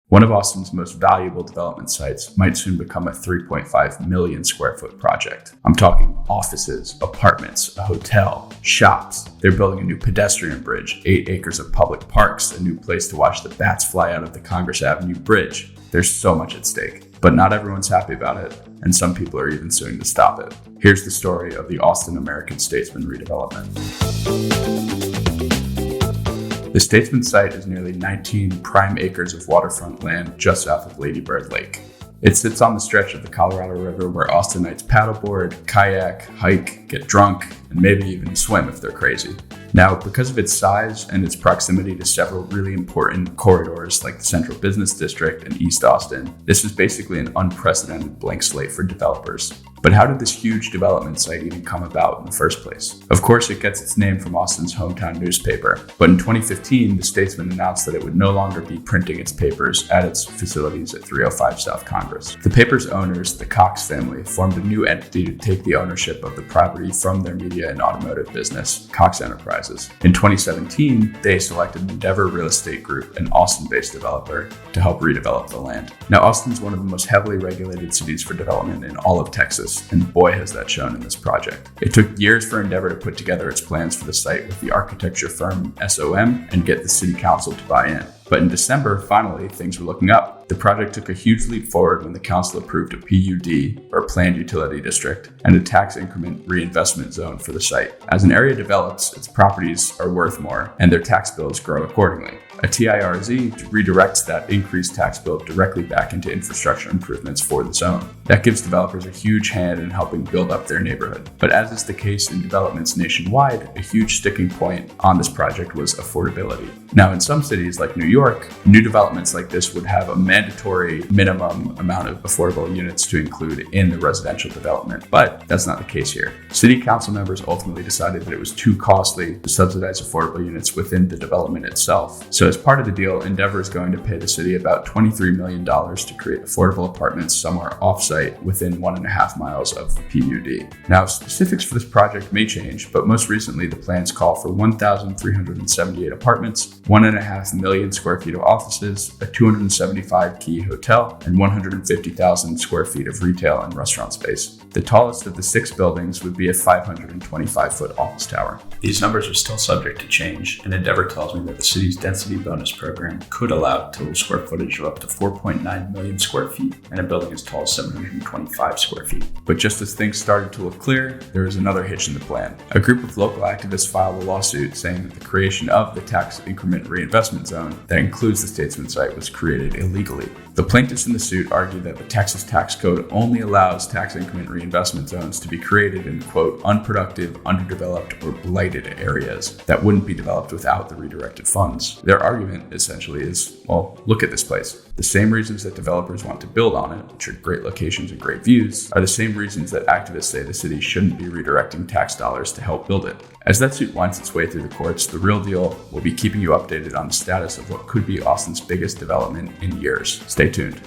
One of Austin's most valuable development sites might soon become a 3.5 million square foot project. I'm talking offices, apartments, a hotel, shops. They're building a new pedestrian bridge, 8 acres of public parks, a new place to watch the bats fly out of the Congress Avenue Bridge. There's so much at stake, but not everyone's happy about it, and some people are even suing to stop it. Here's the story of the Austin American-Statesman redevelopment. The Statesman Site is nearly 19 prime acres of waterfront land just south of Lady Bird Lake. It sits on the stretch of the Colorado River where Austinites paddleboard, kayak, hike, get drunk, and maybe even swim if they're crazy. Now, because of its size and its proximity to several really important corridors like the Central Business District and East Austin, this is basically an unprecedented blank slate for developers. But how did this huge development site even come about in the first place? Of course, it gets its name from Austin's hometown newspaper, but in 2015, the Statesman announced that it would no longer be printing its papers at its facilities at 305 South Congress. The paper's owners, the Cox family, formed a new entity to take the ownership of the property from their media and automotive business, Cox Enterprises. In 2017, they selected Endeavor Real Estate Group, an Austin-based developer, to help redevelop the land. Now, Austin's one of the most heavily regulated cities for development in all of Texas, and boy has that shown in this project. It took years for Endeavor to put together its plans for the site with the architecture firm SOM and get the city council to buy in. But in December, finally, things were looking up. The project took a huge leap forward when the council approved a PUD, or Planned Utility District, and a tax increment reinvestment zone for the site. As an area develops, its properties are worth more, and their tax bills grow accordingly. A TIRZ redirects that increased tax bill directly back into infrastructure improvements for the zone. That gives developers a huge hand in helping build up their neighborhood. But as is the case in developments nationwide, a huge sticking point on this project was affordability. Now, in some cities like New York, new developments like this would have a mandatory minimum amount of affordable units to include in the residential development, but that's not the case here. City council members ultimately decided that it was too costly to subsidize affordable units within the development itself. So as part of the deal, Endeavor is going to pay the city about $23 million to create affordable apartments somewhere off-site within 1.5 miles of the PUD. Now, specifics for this project may change, but most recently the plans call for 1,378 apartments, 1.5 million square feet of offices, a 275-key hotel, and 150,000 square feet of retail and restaurant space. The tallest of the 6 buildings would be a 525-foot office tower. These numbers are still subject to change, and Endeavor tells me that the city's density bonus program could allow total square footage of up to 4.9 million square feet and a building as tall as 725 square feet. But just as things started to look clear, there was another hitch in the plan. A group of local activists filed a lawsuit saying that the creation of the tax increment reinvestment zone that includes the Statesman site was created illegally. The plaintiffs in the suit argued that the Texas tax code only allows tax increment reinvestment zones to be created in, quote, unproductive, underdeveloped, or blighted areas that wouldn't be developed without the redirected funds. Their argument essentially is, well, look at this place. The same reasons that developers want to build on it, which are great locations and great views, are the same reasons that activists say the city shouldn't be redirecting tax dollars to help build it. As that suit winds its way through the courts, The Real Deal will be keeping you updated on the status of what could be Austin's biggest development in years. Stay tuned.